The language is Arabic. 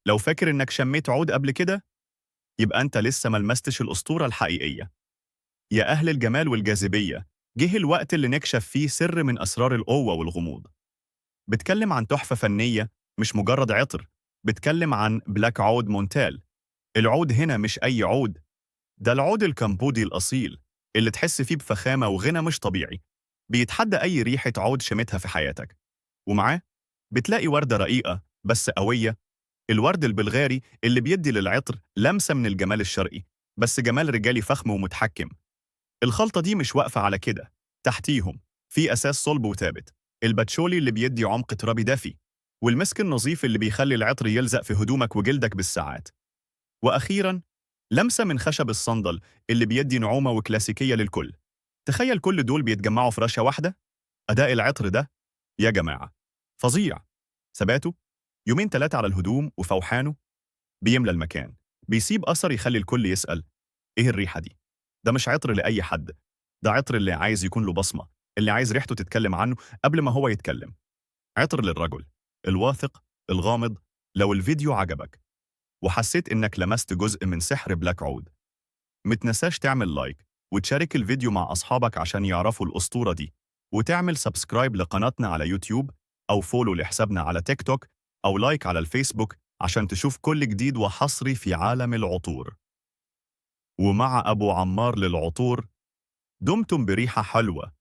لو فاكر إنك شميت عود قبل كده، يبقى أنت لسه ما لمستش الأسطورة الحقيقية. يا أهل الجمال والجاذبية، جه الوقت اللي نكشف فيه سر من أسرار القوة والغموض. بتكلم عن تحفة فنية، مش مجرد عطر. بتكلم عن بلاك عود مونتال. العود هنا مش أي عود، ده العود الكمبودي الأصيل، اللي تحس فيه بفخامة وغنى مش طبيعي. بيتحدى أي ريحة عود شمتها في حياتك. ومعاه بتلاقي وردة رقيقة بس قوية، الورد البلغاري اللي بيدي للعطر لمسة من الجمال الشرقي، بس جمال رجالي فخم ومتحكم. الخلطة دي مش واقفة على كده، تحتيهم في أساس صلب وثابت، الباتشولي اللي بيدي عمق ترابي دافي، والمسك النظيف اللي بيخلي العطر يلزق في هدومك وجلدك بالساعات. وأخيراً، لمسة من خشب الصندل اللي بيدي نعومة وكلاسيكية للكل. تخيل كل دول بيتجمعوا في رشة واحدة. أداء العطر ده يا جماعة فظيع. ثباته يومين 3 على الهدوم وفوحانه بيملى المكان، بيسيب أثر يخلي الكل يسأل: إيه الريحة دي؟ ده مش عطر لأي حد، ده عطر اللي عايز يكون له بصمة، اللي عايز ريحته تتكلم عنه قبل ما هو يتكلم. عطر للرجل الواثق الغامض. لو الفيديو عجبك وحسيت إنك لمست جزء من سحر بلاك عود، متنساش تعمل لايك وتشارك الفيديو مع أصحابك عشان يعرفوا الأسطورة دي، وتعمل سبسكرايب لقناتنا على يوتيوب، أو فولو لحسابنا على تيك توك، أو لايك على الفيسبوك عشان تشوف كل جديد وحصري في عالم العطور. ومع أبو عمار للعطور، دمتم بريحة حلوة